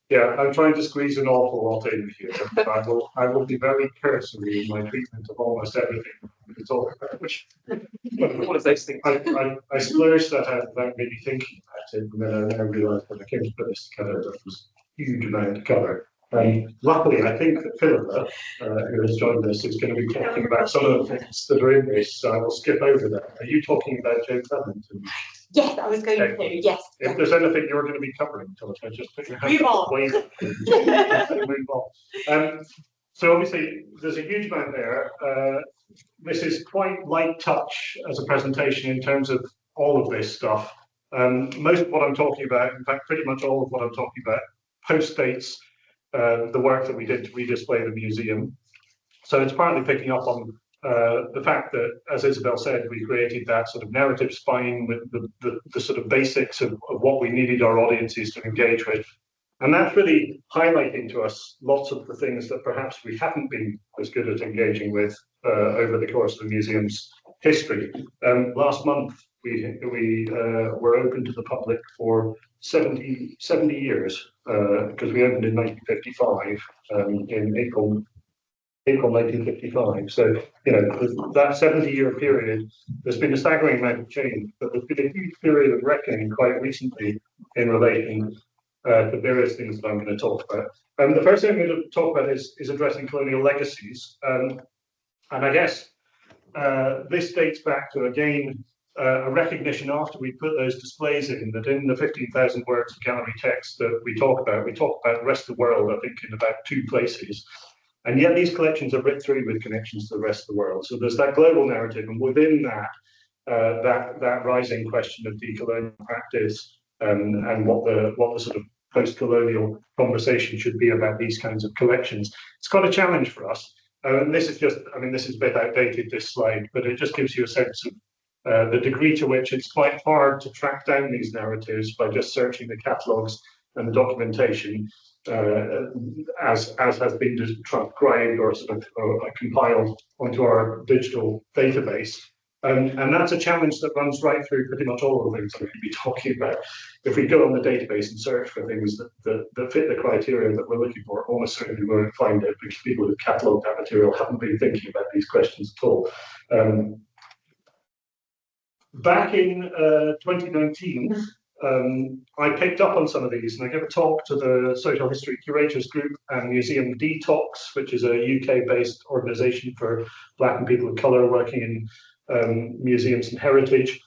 Yeah, I'm trying to squeeze an awful lot in here. I will be very cursory in my treatment of almost everything we talk about, which one of those things. I splurged that out without really thinking about it, and then I now realised when I came to put this together that was a huge amount to cover. Luckily, I think that Philippa, who has joined us, is going to be talking about some of the things that are in this, so I will skip over that. Are you talking about Joe Clement? Yes, I was going to, yes. If there's anything you're going to be covering, Philippa, just put your hand Move on. Move on. So obviously, there's a huge amount there. This is quite light touch as a presentation in terms of all of this stuff. Most of what I'm talking about, in fact, pretty much all of what I'm talking about, postdates the work that we did to redisplay the museum. So it's partly picking up on the fact that, as Isabel said, we created that sort of narrative spine with the sort of basics of what we needed our audiences to engage with. And that's really highlighting to us lots of the things that perhaps we haven't been as good at engaging with over the course of the museum's history. Last month, we were open to the public for 70 years, because we opened in 1955, in April 1955. So, you know, that 70-year period, there's been a staggering amount of change, but there's been a huge period of reckoning quite recently in relation to various things that I'm going to talk about. The first thing I'm going to talk about is addressing colonial legacies. And I guess this dates back to, again, a recognition after we put those displays in, that in the 15,000 words of gallery text that we talk about the rest of the world, I think, in about 2 places. And yet these collections are writ through with connections to the rest of the world. So there's that global narrative, and within that, that rising question of decolonial practice, and what the sort of post-colonial conversation should be about these kinds of collections. It's quite a challenge for us. And this is just, I mean, this is a bit outdated, this slide, but it just gives you a sense of the degree to which it's quite hard to track down these narratives by just searching the catalogues and the documentation as has been transcribed or sort of compiled onto our digital database. And that's a challenge that runs right through pretty much all of the things that we could be talking about. If we go on the database and search for things that fit the criteria that we're looking for, almost certainly we won't find it, because people who've catalogued that material haven't been thinking about these questions at all. Back in 2019, I picked up on some of these, and I gave a talk to the Social History Curators Group and Museum Detox, which is a UK-based organisation for Black and people of colour working in museums and heritage.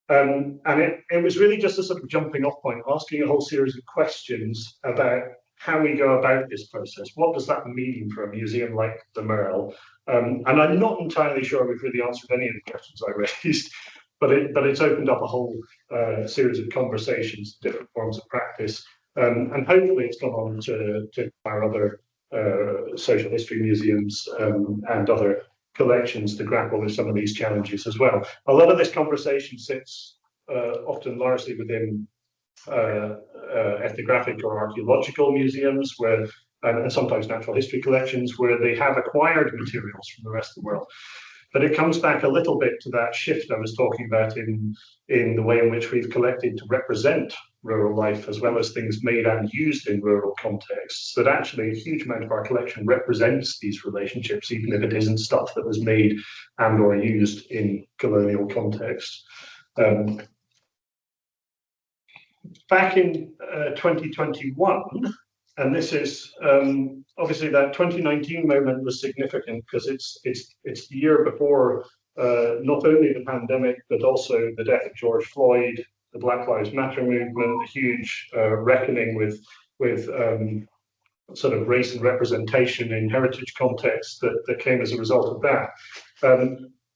And it was really just a sort of jumping off point, asking a whole series of questions about how we go about this process. What does that mean for a museum like the MERL? And I'm not entirely sure we've really answered any of the questions I raised, but it's opened up a whole series of conversations, different forms of practice, and hopefully it's gone on to our other social history museums and other collections to grapple with some of these challenges as well. A lot of this conversation sits often largely within ethnographic or archaeological museums, where and sometimes natural history collections, where they have acquired materials from the rest of the world. But it comes back a little bit to that shift I was talking about in the way in which we've collected to represent rural life, as well as things made and used in rural contexts, that actually a huge amount of our collection represents these relationships, even if it isn't stuff that was made and or used in colonial contexts. Back in 2021, and this is obviously that 2019 moment was significant because it's the year before not only the pandemic, but also the death of George Floyd, the Black Lives Matter movement, the huge reckoning with sort of race and representation in heritage contexts that came as a result of that.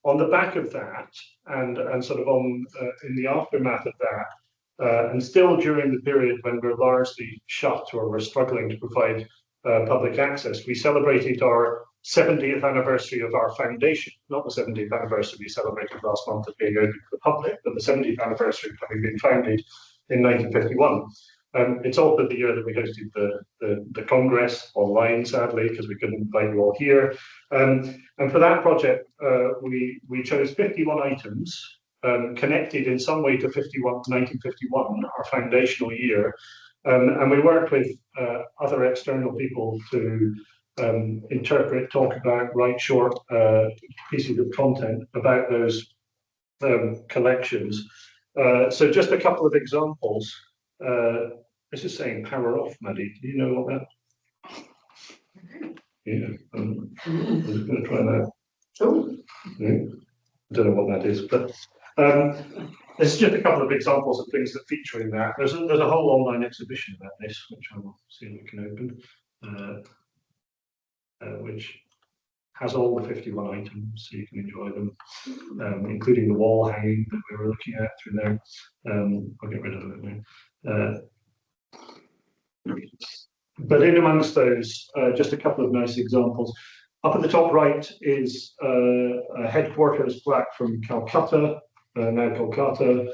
On the back of that, and sort of in the aftermath of that, and still during the period when we're largely shut or we're struggling to provide public access, we celebrated our 70th anniversary of our foundation, not the 70th anniversary we celebrated last month of being open to the public, but the 70th anniversary of having been founded in 1951. It's also the year that we hosted the Congress online, sadly, because we couldn't invite you all here. And for that project, we chose 51 items connected in some way to 1951, our foundational year, And we worked with other external people to interpret, talk about, write short pieces of content about those collections. So just a couple of examples. This is saying power off, Maddie. Do you know what that? Yeah, I'm just going to try that. Oh. Yeah. I don't know what that is, but this is just a couple of examples of things that feature in that. There's a whole online exhibition about this, which I will see if we can open, which has all the 51 items, so you can enjoy them, including the wall hanging that we were looking at through there. I'll get rid of it now. But in amongst those, just a couple of nice examples. Up at the top right is a headquarters plaque from Calcutta, now Kolkata,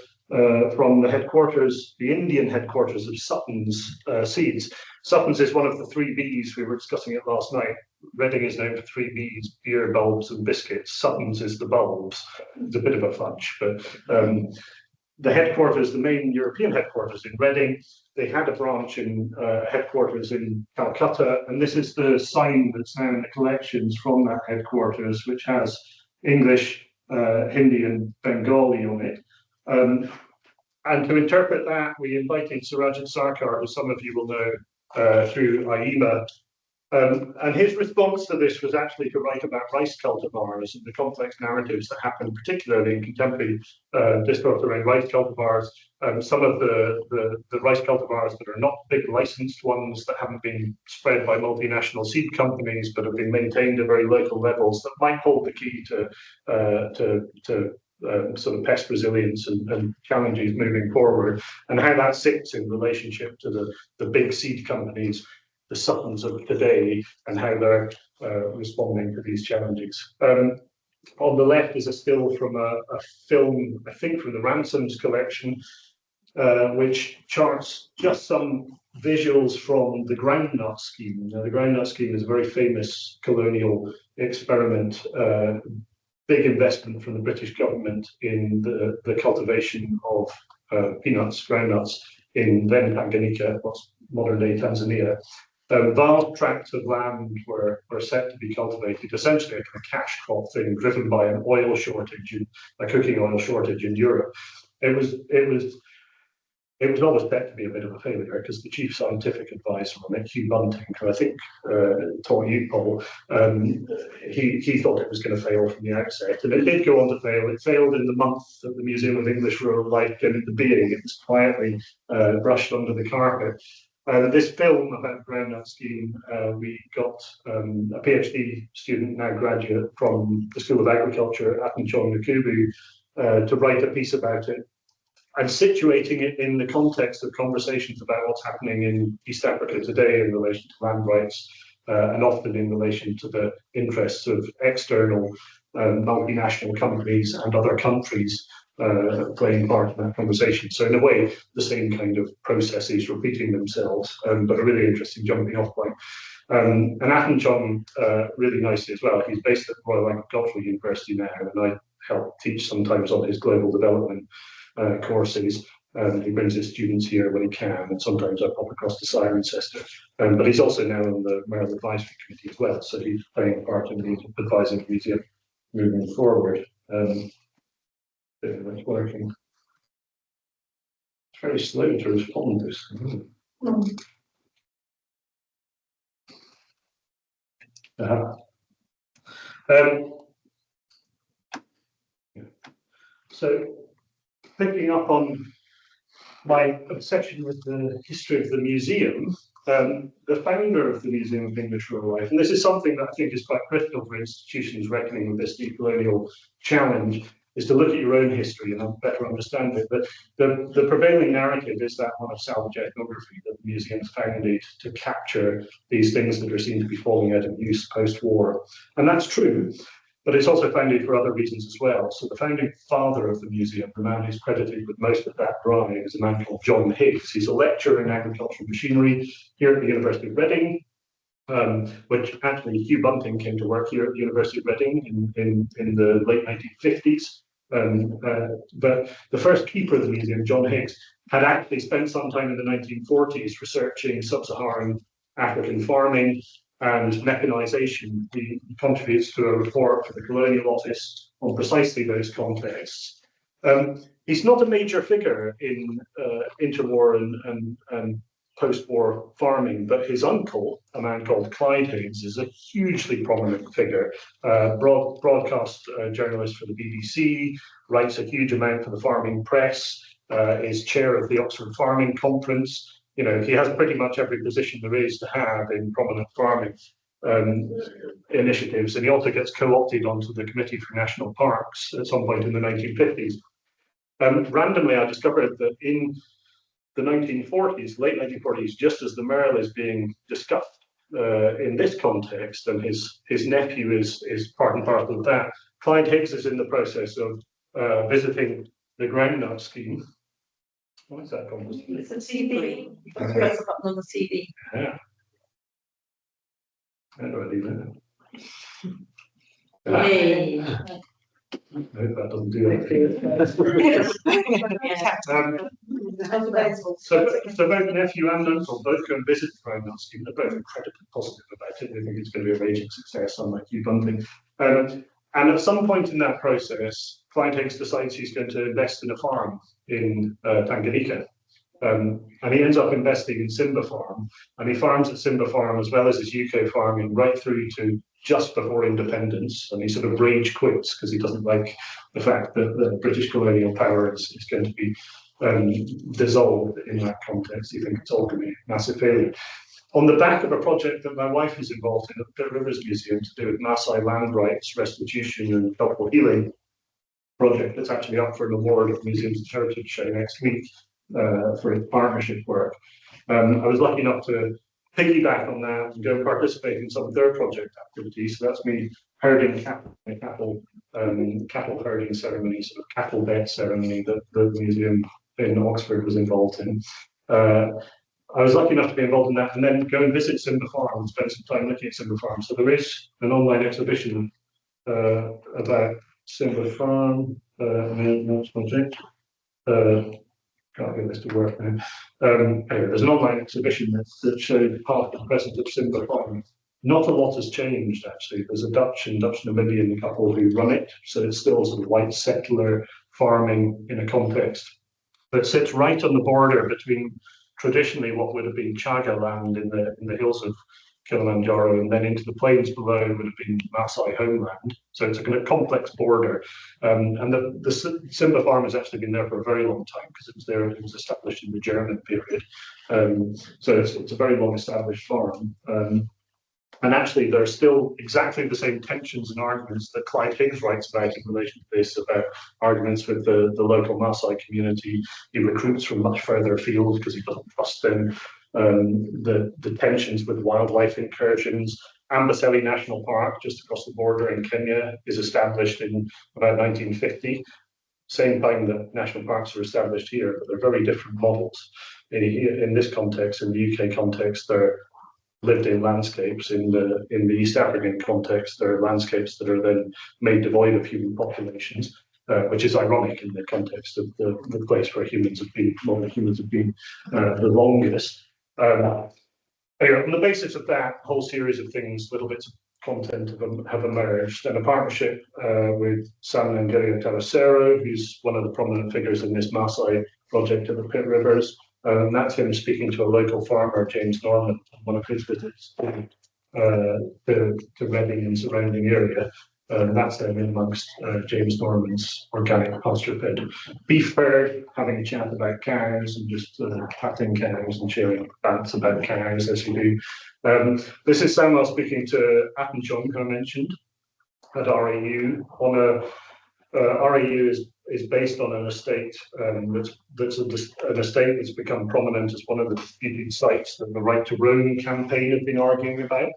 from the headquarters, the Indian headquarters of Sutton's Seeds. Sutton's is one of the 3 Bs, we were discussing it last night. Reading is known for 3 Bs, beer, bulbs and biscuits. Sutton's is the bulbs. It's a bit of a fudge, but the headquarters, the main European headquarters in Reading, they had a branch in headquarters in Calcutta, and this is the sign that's now in the collections from that headquarters, which has English, Hindi and Bengali on it. And to interpret that, we invited Surajit Sarkar, who some of you will know through AIMA. And his response to this was actually to write about rice cultivars and the complex narratives that happen, particularly in contemporary discourse around rice cultivars. Some of the rice cultivars that are not big licensed ones that haven't been spread by multinational seed companies, but have been maintained at very local levels that might hold the key to sort of pest resilience and challenges moving forward, and how that sits in relationship to the big seed companies, the Suttons of today, and how they're responding to these challenges. On the left is a still from a film, I think from the Ransoms collection, which charts just some visuals from the groundnut scheme. Now, the groundnut scheme is a very famous colonial experiment, big investment from the British government in the cultivation of peanuts, groundnuts, in then Tanganyika, what's modern day Tanzania. Vast tracts of land were set to be cultivated, essentially a kind of cash crop thing driven by an oil shortage, a cooking oil shortage in Europe. It was always set to be a bit of a failure because the chief scientific advisor on it, Hugh Bunting, who I think taught you, Paul, he thought it was going to fail from the outset, and it did go on to fail. It failed in the month that the Museum of English Rural Life came into being. It was quietly brushed under the carpet. This film about the groundnut scheme, we got a PhD student, now graduate from the School of Agriculture at Atenchon Nkubu, to write a piece about it, and situating it in the context of conversations about what's happening in East Africa today in relation to land rights, and often in relation to the interests of external multinational companies and other countries playing part in that conversation. So in a way, the same kind of processes repeating themselves, but a really interesting jumping off point. And Atenchon, really nicely as well, he's based at Royal Agricultural University now, and I help teach sometimes on his global development courses. He brings his students here when he can, and sometimes I pop across to Cirencester. But he's also now on the MERL Advisory Committee as well, so he's playing a part in the advising the museum moving forward. It's working. It's very slow to respond to this. So, picking up on my obsession with the history of the museum, the founder of the Museum of English Rural Life, and this is something that I think is quite critical for institutions reckoning with this decolonial challenge, is to look at your own history and better understand it. But the prevailing narrative is that one of salvage ethnography, that the museum's founded to capture these things that are seen to be falling out of use post-war. And that's true, but it's also founded for other reasons as well. So the founding father of the museum, the man who's credited with most of that drive, is a man called John Higgs. He's a lecturer in agricultural machinery here at the University of Reading, which actually Hugh Bunting came to work here at the University of Reading in the late 1950s. But the first keeper of the museum, John Higgs, had actually spent some time in the 1940s researching sub-Saharan African farming and mechanization. He contributes to a report for the Colonial Office on precisely those contexts. He's not a major figure in interwar and post-war farming, but his uncle, a man called Clyde Higgs, is a hugely prominent figure. Broadcast journalist for the BBC, writes a huge amount for the farming press, is chair of the Oxford Farming Conference. You know, he has pretty much every position there is to have in prominent farming initiatives, and he also gets co-opted onto the Committee for National Parks at some point in the 1950s. Randomly, I discovered that in the 1940s, late 1940s, just as the MERL is being discussed in this context, and his nephew is part and parcel of that, Clyde Higgs is in the process of visiting the groundnut scheme. What is that called? It's a CD. Press a button on the CD. Yeah. How do I do that? Hey. I hope that doesn't do anything. So both nephew and uncle both go and visit the groundnut scheme. They're both incredibly positive about it. They think it's going to be a raging success, unlike Hugh Bunting. And at some point in that process, Clyde Higgs decides he's going to invest in a farm in Tanganyika. And he ends up investing in Simba Farm, and he farms at Simba Farm as well as his UK farming right through to just before independence, and he sort of rage quits because he doesn't like the fact that the British colonial power is going to be dissolved in that context. He thinks it's all going to be a massive failure. On the back of a project that my wife is involved in at the Pitt Rivers Museum to do with Maasai land rights, restitution and cultural healing, project that's actually up for an award at the Museums of Heritage Show next week for its partnership work. I was lucky enough to piggyback on that and go and participate in some of their project activities. So that's me herding cattle herding ceremony, sort of cattle bet ceremony that the museum in Oxford was involved in. I was lucky enough to be involved in that, and then go and visit Simba Farm and spend some time looking at Simba Farm. So there is an online exhibition about Simba Farm, project. Can't get this to work now. Anyway, there's an online exhibition that showed part of the present of Simba Farm. Not a lot has changed, actually. There's a Dutch and Namibian couple who run it, so it's still sort of white settler farming in a context that sits right on the border between traditionally what would have been Chaga land in the hills of Kilimanjaro, and then into the plains below would have been Maasai homeland. So it's a kind of complex border. And the Simba Farm has actually been there for a very long time because it was established in the German period. So it's a very long established farm. And actually, there are still exactly the same tensions and arguments that Clyde Higgs writes about in relation to this, about arguments with the local Maasai community. He recruits from much further afield because he doesn't trust them. The tensions with wildlife incursions. Amboseli National Park, just across the border in Kenya, is established in about 1950. Same time that national parks are established here, but they're very different models. In this context, in the UK context, they're lived-in landscapes. In the East African context, there are landscapes that are then made devoid of human populations, which is ironic in the context of the place where humans have been, modern humans have been the longest. Anyway, on the basis of that, a whole series of things, little bits of content have emerged, and a partnership with Sam Nangeria Tavasero, who's one of the prominent figures in this Maasai project at the Pitt Rivers. That's him speaking to a local farmer, James Norman, on one of his visits to Reading and surrounding area. That's them in amongst James Norman's organic pasture-fed beef herd, having a chat about cows and just patting cows and sharing facts about cows as you do. This is Samuel speaking to Atenchong, who I mentioned, at RAU. RAU is based on an estate that's an estate that's become prominent as one of the disputed sites that the Right to Roam campaign have been arguing about.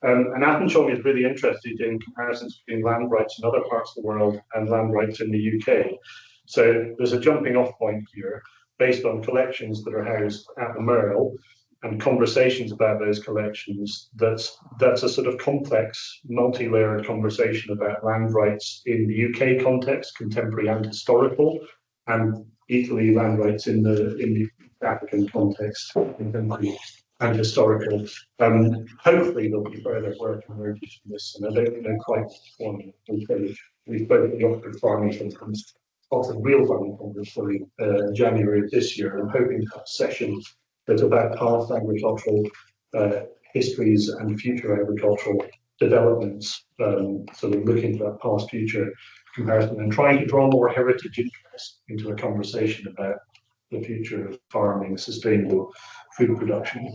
And Atenchong is really interested in comparisons between land rights in other parts of the world and land rights in the UK. So there's a jumping off point here based on collections that are housed at the MERL. and conversations about those collections. That's a sort of complex, multi-layered conversation about land rights in the UK context, contemporary and historical, and equally land rights in the African context, contemporary and historical. Hopefully there'll be further work emerges from this, and I don't know quite one. We spoke at the Oxford Farming Conference, Oxford Real Farming Conference, January of this year. I'm hoping to have a session that's about past agricultural histories and future agricultural developments, sort of looking at that past-future comparison and trying to draw more heritage interest into a conversation about the future of farming, sustainable food production.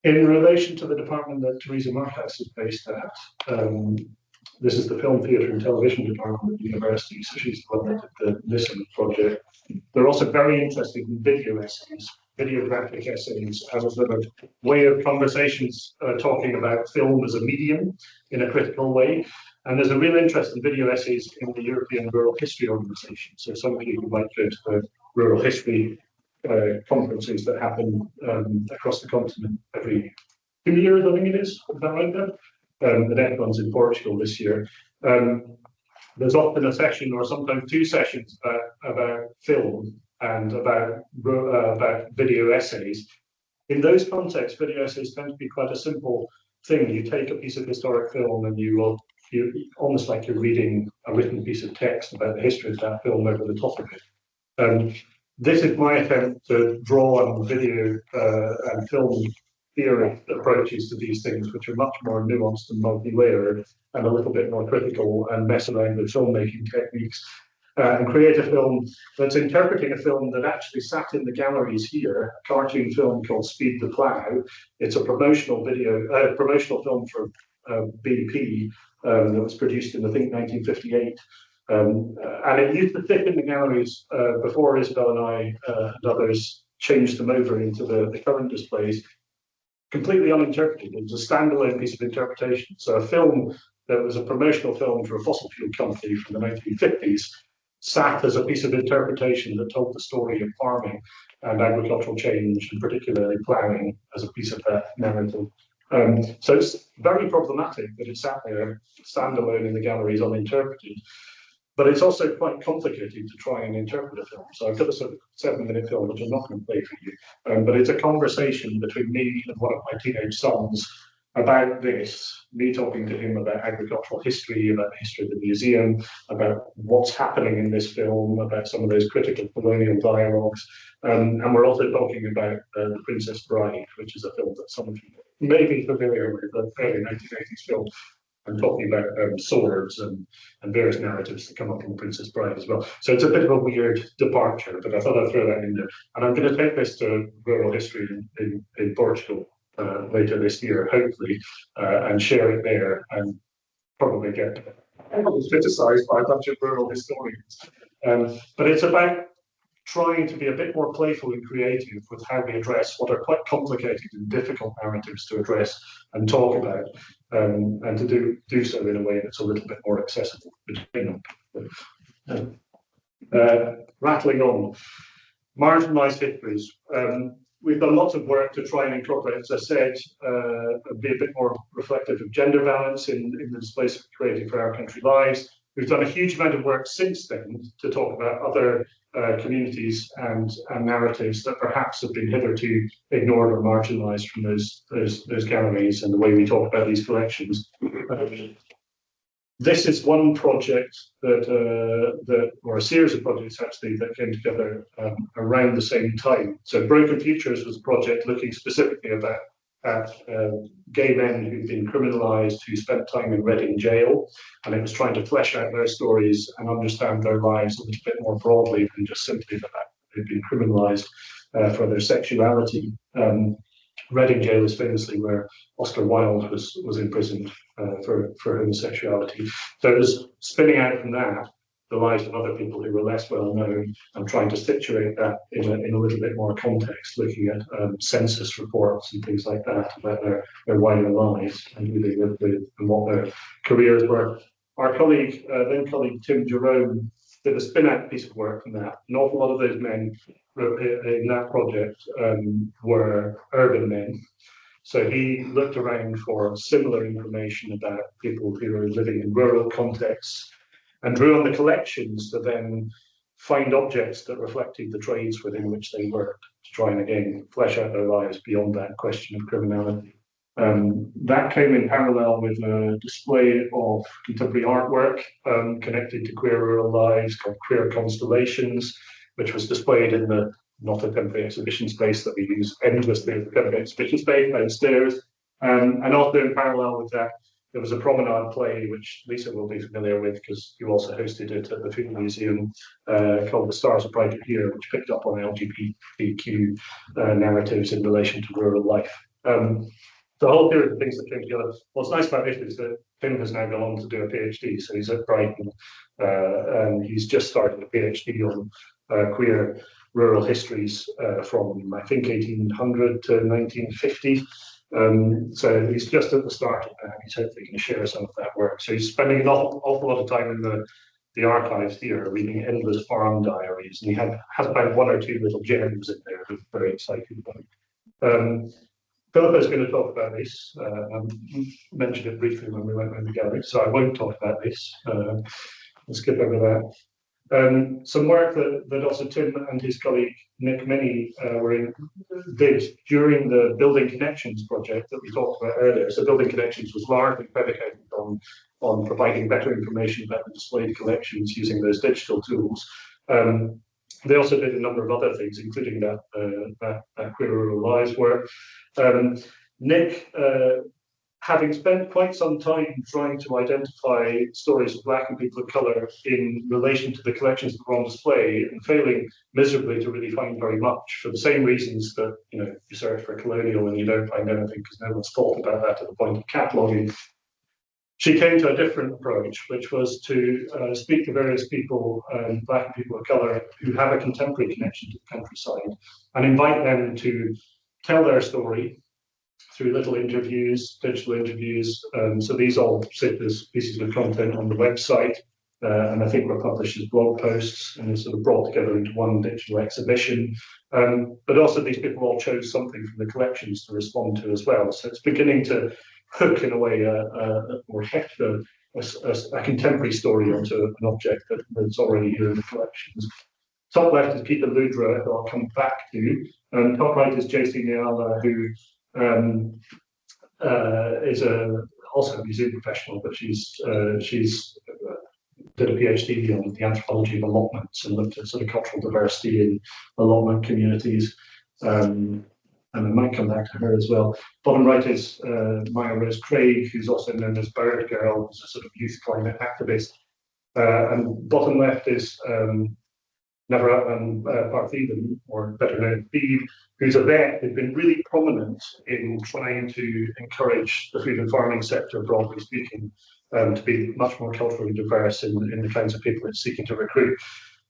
In relation to the department that Teresa Markhouse is based at, this is the Film, Theatre and Television Department at the university, so she's the one that did the Listen project. They're also very interested in video essays, videographic essays, as a sort of way of conversations talking about film as a medium in a critical way. And there's a real interest in video essays in the European Rural History Organisation. So somebody who might go to the rural history conferences that happen across the continent every 2 years, I think it is that right there? The next one's in Portugal this year. There's often a session or sometimes 2 sessions about film and about video essays. In those contexts, video essays tend to be quite a simple thing. You take a piece of historic film and you almost like you're reading a written piece of text about the history of that film over the top of it. This is my attempt to draw on video and film theory approaches to these things, which are much more nuanced and multi-layered and a little bit more critical, and mess around with filmmaking techniques and create a film that's interpreting a film that actually sat in the galleries here, a cartoon film called Speed the Plough. It's a promotional film for BP that was produced in, I think, 1958. And it used to sit in the galleries before Isabel and I and others changed them over into the current displays, completely uninterpreted. It was a standalone piece of interpretation. So a film that was a promotional film for a fossil fuel company from the 1950s sat as a piece of interpretation that told the story of farming and agricultural change, and particularly ploughing as a piece of that narrative. So it's very problematic that it sat there standalone in the galleries uninterpreted. But it's also quite complicated to try and interpret a film. So I've got a sort of 7-minute film, which I'm not going to play for you. But it's a conversation between me and one of my teenage sons about this, me talking to him about agricultural history, about the history of the museum, about what's happening in this film, about some of those critical colonial dialogues. And we're also talking about The Princess Bride, which is a film that some of you may be familiar with, an early 1980s film. I'm talking about swords and various narratives that come up in The Princess Bride as well. So it's a bit of a weird departure, but I thought I'd throw that in there. And I'm going to take this to rural history in Portugal later this year, hopefully, and share it there and probably get criticised by a bunch of rural historians. But it's about trying to be a bit more playful and creative with how we address what are quite complicated and difficult narratives to address and talk about, and to do so in a way that's a little bit more accessible between them. Rattling on, marginalised histories. We've done lots of work to try and incorporate, as I said, be a bit more reflective of gender balance in the displays created for Our Country Lives. We've done a huge amount of work since then to talk about other communities and narratives that perhaps have been hitherto ignored or marginalised from those galleries and the way we talk about these collections. This is one project or a series of projects actually that came together around the same time. So Broken Futures was a project looking specifically at gay men who'd been criminalised, who spent time in Reading jail, and it was trying to flesh out their stories and understand their lives a little bit more broadly than just simply the fact that they'd been criminalised for their sexuality. Reading jail is famously where Oscar Wilde was imprisoned for homosexuality. So it was spinning out from that the lives of other people who were less well known and trying to situate that in a little bit more context, looking at census reports and things like that about their wider lives and who they lived with and what their careers were. Our colleague, then colleague Tim Jerome, did a spin-out piece of work from that. An awful lot of those men in that project were urban men. So he looked around for similar information about people who are living in rural contexts and drew on the collections to then find objects that reflected the trades within which they worked, to try and again flesh out their lives beyond that question of criminality. That came in parallel with a display of contemporary artwork connected to queer rural lives called Queer Constellations, which was displayed in the not a temporary exhibition space that we use endlessly as a temporary exhibition space downstairs. And also in parallel with that, there was a promenade play, which Lisa will be familiar with because you also hosted it at the Food Museum, called The Stars Are Brighter Here, which picked up on LGBTQ narratives in relation to rural life. The whole series of things that came together. What's nice about this is that Tim has now gone on to do a PhD, so he's at Brighton, and he's just started a PhD on queer rural histories from, I think, 1800 to 1950. So he's just at the start of that. He's hopefully going to share some of that work. So he's spending an awful lot of time in the archives here, reading endless farm diaries, and he has about one or two little gems in there that are very exciting about. Philippa is going to talk about this. I mentioned it briefly when we went around the gallery, so I won't talk about this. I'll skip over that. Some work that also Tim and his colleague Nick Minnie did during the Building Connections project that we talked about earlier. So Building Connections was largely predicated on providing better information about the displayed collections using those digital tools. They also did a number of other things, including that Queer Rural Lives work. Nick, having spent quite some time trying to identify stories of Black and people of colour in relation to the collections that were on display, and failing miserably to really find very much, for the same reasons that you search for colonial and you don't find anything because no one's thought about that at the point of cataloguing. She came to a different approach, which was to speak to various people, Black and people of colour, who have a contemporary connection to the countryside, and invite them to tell their story through little interviews, digital interviews. So these all sit as pieces of content on the website, and I think were published as blog posts and sort of brought together into one digital exhibition. But also these people all chose something from the collections to respond to as well. So it's beginning to hook in a way or heft a contemporary story onto an object that's already here in the collections. Top left is Peter Ludra, who I'll come back to, and top right is JC Niala, who is also a museum professional, but she's did a PhD on the anthropology of allotments and looked at sort of cultural diversity in allotment communities. And I might come back to her as well. Bottom right is Maya Rose Craig, who's also known as Bird Girl, who's a sort of youth climate activist. And bottom left is Neverathan Parthiban, or better known Steve, who's a vet who's been really prominent in trying to encourage the food and farming sector, broadly speaking, to be much more culturally diverse in the kinds of people it's seeking to recruit.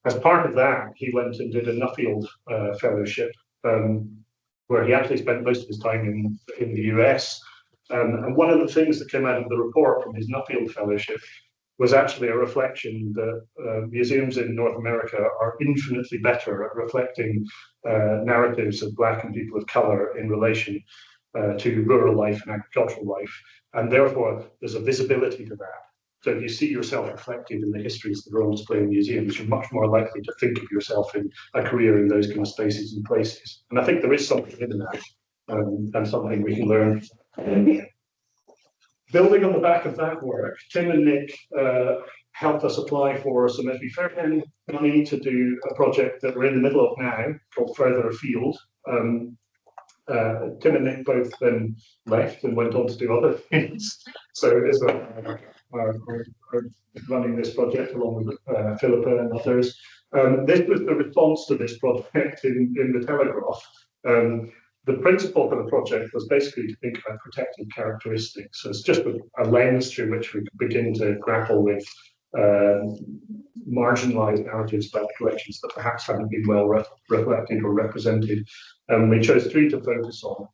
As part of that, he went and did a Nuffield fellowship, where he actually spent most of his time in the US. And one of the things that came out of the report from his Nuffield fellowship was actually a reflection that museums in North America are infinitely better at reflecting narratives of Black and people of colour in relation to rural life and agricultural life. And therefore, there's a visibility to that. So if you see yourself reflected in the histories that are on display in museums, you're much more likely to think of yourself in a career in those kind of spaces and places. And I think there is something in that, and something we can learn. Building on the back of that work, Tim and Nick helped us apply for some SB Fairbairn money to do a project that we're in the middle of now, called Further Afield. Tim and Nick both then left and went on to do other things. So Isabel are running this project along with Philippa and others. This was the response to this project in the Telegraph. The principle for the project was basically to think about protected characteristics. So it's just a lens through which we could begin to grapple with marginalised narratives about the collections that perhaps haven't been well reflected or represented. We chose three to focus on,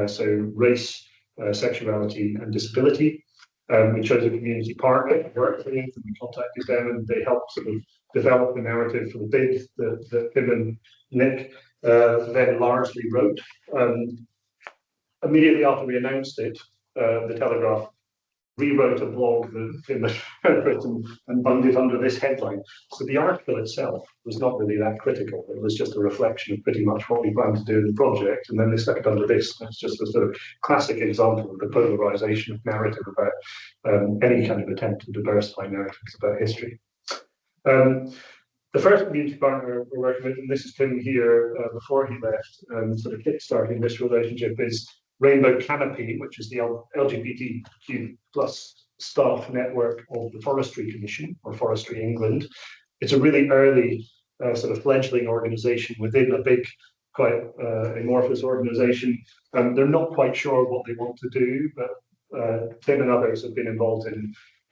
so race, sexuality and disability. We chose a community partner to work with, and we contacted them, and they helped sort of develop the narrative for the bid that Tim and Nick then largely wrote. Immediately after we announced it, the Telegraph rewrote a blog that Tim had written and bunged it under this headline. So the article itself was not really that critical. It was just a reflection of pretty much what we planned to do in the project, and then they stuck it under this. It's just a sort of classic example of the polarization of narrative about any kind of attempt to diversify narratives about history. The first community partner we're working with, and this is Tim here before he left, sort of kickstarting this relationship, is Rainbow Canopy, which is the LGBTQ plus staff network of the Forestry Commission, or Forestry England. It's a really early sort of fledgling organisation within a big, quite amorphous organisation. They're not quite sure what they want to do, but Tim and others have been involved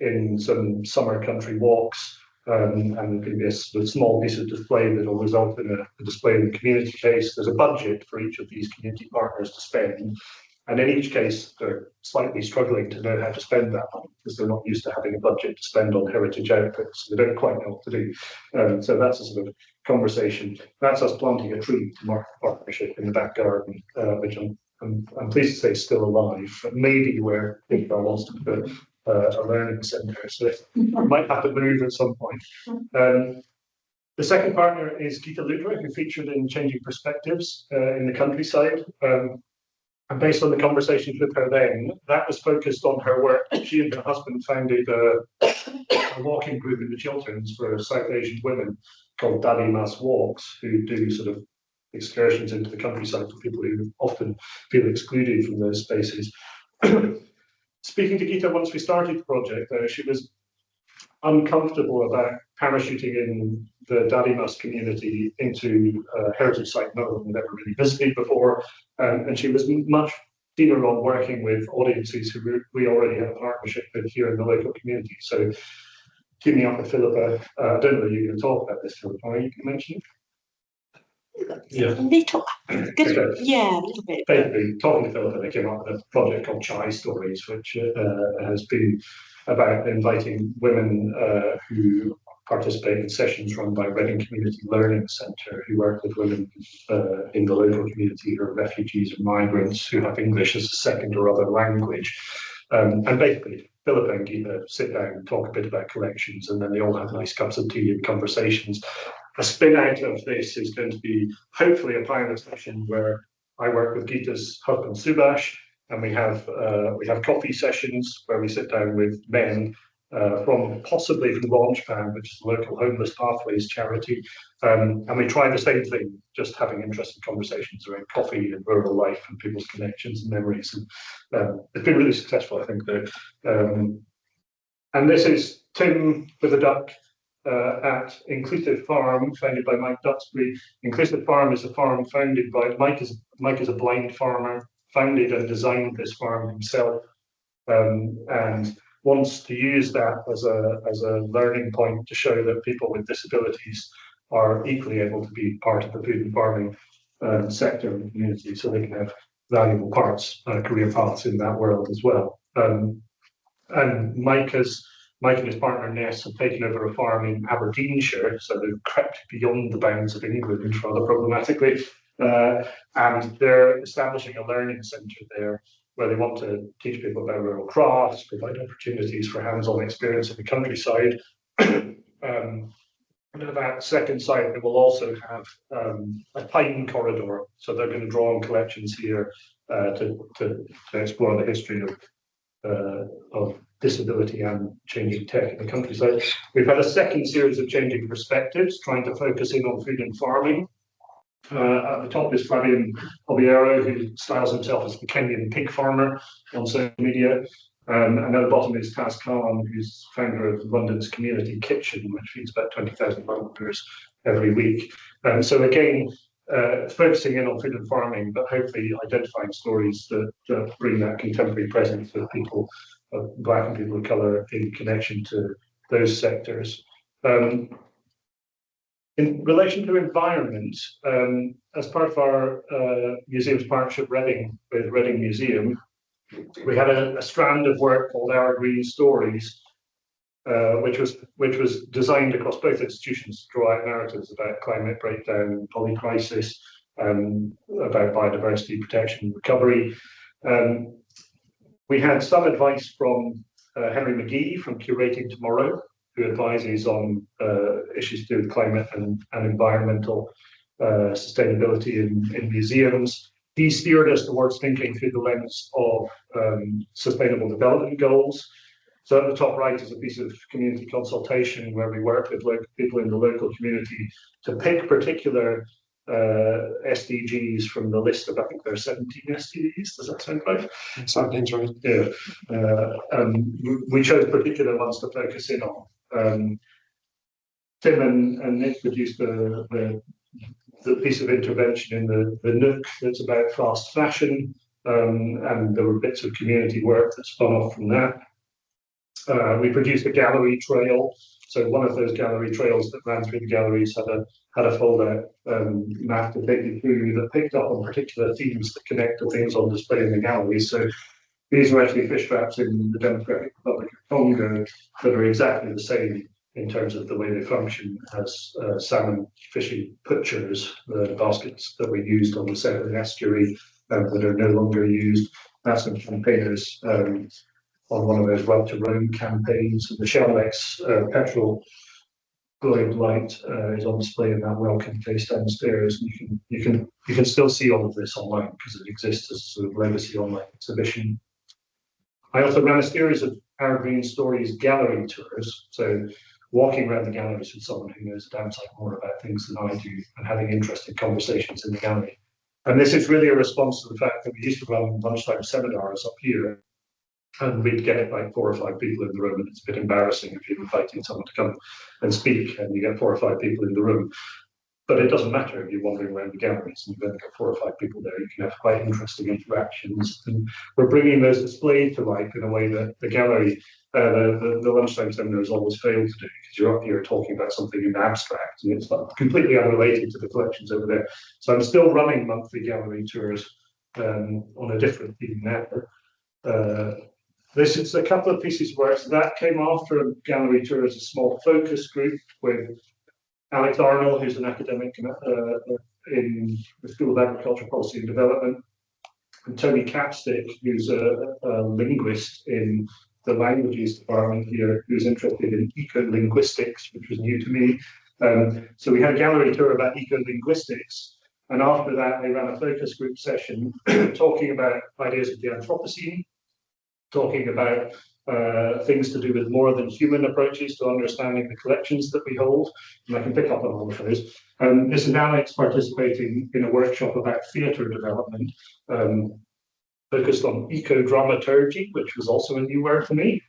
in some summer country walks, and there can be a sort of small piece of display that will result in a display in the community case. There's a budget for each of these community partners to spend, and in each case they're slightly struggling to know how to spend that money because they're not used to having a budget to spend on heritage outfits. They don't quite know what to do. So that's a sort of conversation. That's us planting a tree to mark the partnership in the back garden, which I'm pleased to say is still alive, but maybe where Igbar wants to put a learning centre, so it might have to move at some point. The second partner is Gita Ludra, who featured in Changing Perspectives in the countryside. And based on the conversations with her then, that was focused on her work. She and her husband founded a walking group in the Chilterns for South Asian women called Daddy Mas Walks, who do sort of excursions into the countryside for people who often feel excluded from those spaces. Speaking to Gita once we started the project, she was uncomfortable about parachuting in the Daddy Mas community into a heritage site no one had ever really visited before, and she was much keener on working with audiences who we already have a partnership with here in the local community. So teaming up with Philippa, I don't know if you're going to talk about this, Philippa, are you going to mention it? Yeah. A little, okay. Yeah, a little bit. Basically, talking to Philippa, they came up with a project called Chai Stories, which has been about inviting women who participate in sessions run by Reading Community Learning Centre, who work with women in the local community who are refugees or migrants who have English as a second or other language. And basically, Philippa and Gita sit down and talk a bit about collections, and then they all have nice cups of tea and conversations. A spin out of this is going to be hopefully a pilot session where I work with Gita's husband Subhash, and we have coffee sessions where we sit down with men from possibly from Launchpad, which is the local homeless pathways charity, and we try the same thing, just having interesting conversations around coffee and rural life and people's connections and memories. And it's been really successful, I think. And this is Tim with a duck at Inclusive Farm, founded by Mike Duxbury. Inclusive Farm is a farm founded by Mike is a blind farmer, founded and designed this farm himself, and wants to use that as a learning point to show that people with disabilities are equally able to be part of the food and farming sector in the community, so they can have valuable career paths in that world as well. And Mike and his partner Ness have taken over a farm in Aberdeenshire, so they've crept beyond the bounds of England rather problematically, and they're establishing a learning centre there where they want to teach people about rural crafts, provide opportunities for hands-on experience in the countryside. And at that second site, they will also have a pine corridor, so they're going to draw on collections here to explore the history of disability and changing tech in the countryside. We've had a second series of Changing Perspectives, trying to focus in on food and farming. At the top is Fabian Obiero, who styles himself as the Kenyan pig farmer on social media. And at the bottom is Taz Khan, who's founder of London's Community Kitchen, which feeds about 20,000 Londoners every week. So again, focusing in on food and farming, but hopefully identifying stories that bring that contemporary presence of people, of Black and people of colour in connection to those sectors. In relation to environment, as part of our museum's partnership with Reading Museum, we had a strand of work called Our Green Stories, which was designed across both institutions to draw out narratives about climate breakdown, polycrisis, about biodiversity protection and recovery. We had some advice from Henry McGee from Curating Tomorrow, who advises on issues to do with climate and environmental sustainability in museums. He steered us towards thinking through the lens of sustainable development goals. So at the top right is a piece of community consultation where we work with people in the local community to pick particular SDGs from the list of, I think there are 17 SDGs, does that sound right? Something's right. Yeah. We chose particular ones to focus in on. Tim and Nick produced the piece of intervention in the Nook that's about fast fashion, and there were bits of community work that spun off from that. We produced a gallery trail. So one of those gallery trails that ran through the galleries had a fold-out map to take you through that picked up on particular themes that connect to things on display in the galleries. So these are actually fish traps in the Democratic Republic of Congo that are exactly the same in terms of the way they function as salmon fishing putchers, the baskets that we used on the Southern Estuary that are no longer used. That's some campaigners on one of those Run to Rome campaigns. And the Shellnex petrol globe light is on display in that welcome case downstairs. And you can still see all of this online because it exists as a sort of legacy online exhibition. I also ran a series of Our Green Stories gallery tours. So walking around the galleries with someone who knows a damn sight more about things than I do and having interesting conversations in the gallery. And this is really a response to the fact that we used to run lunchtime seminars up here, and we'd get like 4 or 5 people in the room, and it's a bit embarrassing if you're inviting someone to come and speak and you get 4 or 5 people in the room. But it doesn't matter if you're wandering around the galleries and you've only got 4 or 5 people there. You can have quite interesting interactions. And we're bringing those displays to life in a way that the gallery, the lunchtime seminars always fail to do, because you're up here talking about something in abstract and it's completely unrelated to the collections over there. So I'm still running monthly gallery tours on a different theme now. This is a couple of pieces of work. So that came after a gallery tour as a small focus group with Alex Arnold, who's an academic in the School of Agricultural Policy and Development, and Tony Capstick, who's a linguist in the languages department here, who's interested in eco-linguistics, which was new to me. So we had a gallery tour about eco-linguistics, and after that they ran a focus group session talking about ideas of the Anthropocene, talking about things to do with more than human approaches to understanding the collections that we hold, and I can pick up on all of those. This is Alex participating in a workshop about theatre development, focused on eco-dramaturgy, which was also a new word for me.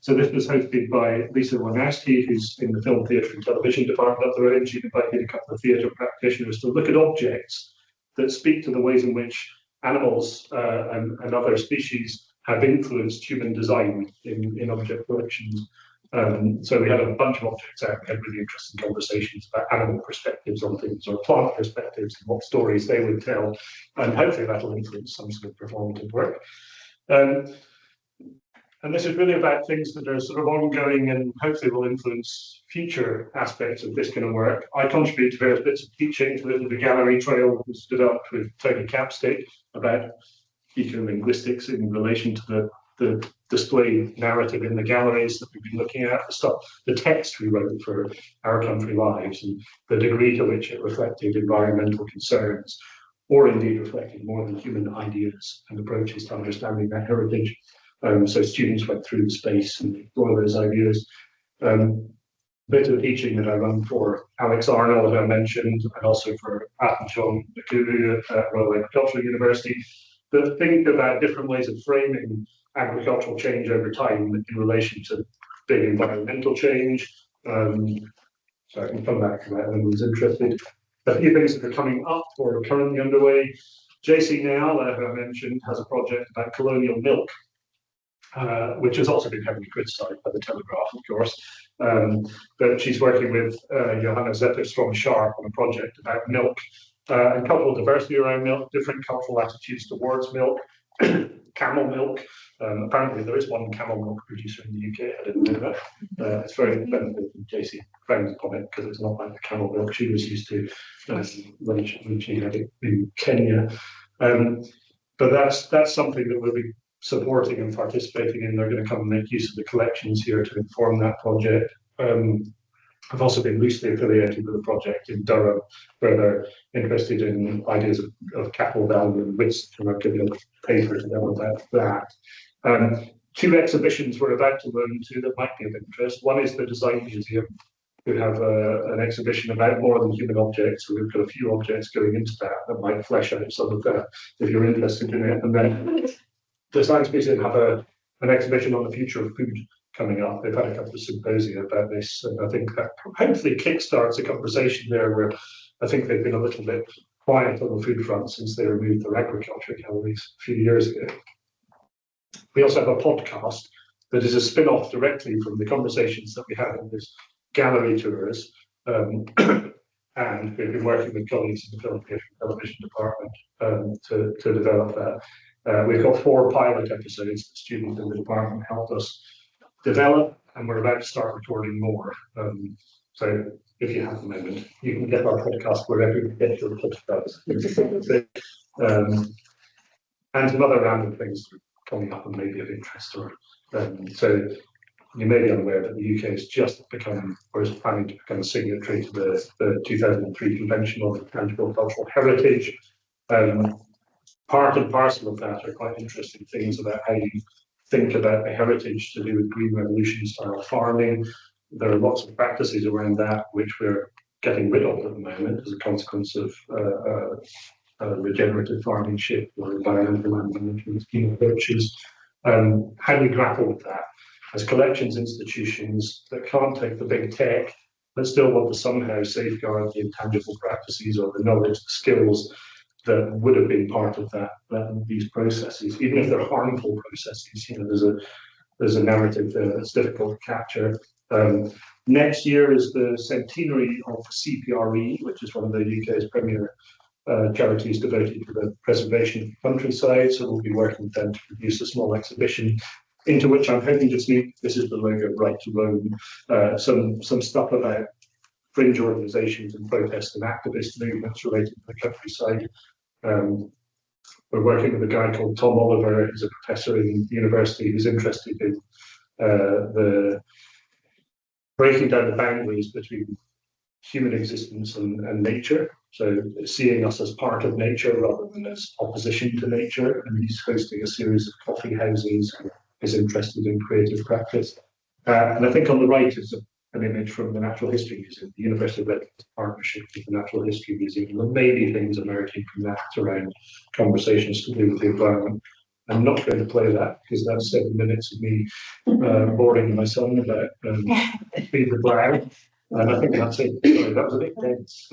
So this was hosted by Lisa Wanowski, who's in the Film, Theatre and Television department up the road. She invited a couple of theatre practitioners to look at objects that speak to the ways in which animals and other species have influenced human design in object collections. So we had a bunch of objects out. We had really interesting conversations about animal perspectives on things or plant perspectives and what stories they would tell. And hopefully that'll influence some sort of performative work. And this is really about things that are sort of ongoing and hopefully will influence future aspects of this kind of work. I contribute to various bits of teaching. So this is the gallery trail that was developed with Tony Capstick about eco-linguistics in relation to the display narrative in the galleries that we've been looking at, the text we wrote for Our Country Lives, and the degree to which it reflected environmental concerns, or indeed reflected more than human ideas and approaches to understanding that heritage. So students went through the space and explored those ideas. Bit of teaching that I run for Alex Arnold, as I mentioned, and also for Atenchon Nakuru at Royal Agricultural University, that think about different ways of framing agricultural change over time in relation to big environmental change. So I can come back to that if anyone's interested. A few things that are coming up or are currently underway. JC Nyala, who I mentioned, has a project about colonial milk, which has also been heavily criticised by the Telegraph, of course. But she's working with Johanna Zetterstrom-Sharp on a project about milk and cultural diversity around milk, different cultural attitudes towards milk, camel milk. Apparently there is one camel milk producer in the UK. I didn't know that. It's very expensive. JC frowns upon it because it's not like the camel milk she was used to when she had it in Kenya. But that's something that we'll be supporting and participating in. They're going to come and make use of the collections here to inform that project. I've also been loosely affiliated with a project in Durham where they're interested in ideas of capital value and risk, and I've given a paper to them about that. Two exhibitions we're about to learn to that might be of interest. One is the Design Museum, who have an exhibition about more than human objects. So we've got a few objects going into that might flesh out some of that if you're interested in it. And then the Science Museum have an exhibition on the future of food coming up. They've had a couple of symposia about this, and I think that hopefully kickstarts a conversation there where I think they've been a little bit quiet on the food front since they removed their agriculture galleries a few years ago. We also have a podcast that is a spin-off directly from the conversations that we had in this gallery tours, and we've been working with colleagues in the Film and Television department to develop that. We've got 4 pilot episodes that students in the department helped us develop, and we're about to start recording more. So if you have a moment, you can get our podcast wherever you get your podcasts. And some other random things coming up and maybe of interest. So you may be unaware that the UK has just become, or is planning to become, a signatory to the 2003 Convention on Tangible Cultural Heritage. Part and parcel of that are quite interesting things about how you think about the heritage to do with Green Revolution style farming. There are lots of practices around that which we're getting rid of at the moment as a consequence of regenerative farming shift or environmental land management scheme approaches. How do we grapple with that as collections institutions that can't take the big tech but still want to somehow safeguard the intangible practices or the knowledge, the skills that would have been part of these processes, even if they're harmful processes. You know, there's a narrative there that's difficult to capture. Next year is the centenary of CPRE, which is one of the UK's premier charities devoted to the preservation of the countryside. So we'll be working with them to produce a small exhibition into which I'm hoping to sneak, this is the logo, Right to Roam, some stuff about fringe organisations and protest and activist movements related to the countryside. We're working with a guy called Tom Oliver, who's a professor in the university who's interested in the breaking down the boundaries between human existence and nature. So seeing us as part of nature rather than as opposition to nature. And he's hosting a series of coffee houses and is interested in creative practice. And I think on the right is an image from the Natural History Museum, the University of Redmond's partnership with the Natural History Museum. There may be things emerging from that around conversations to do with the environment. I'm not going to play that because that's 7 minutes of me boring my son about Feed the Plough. And I think that's it. Sorry, that was a bit dense.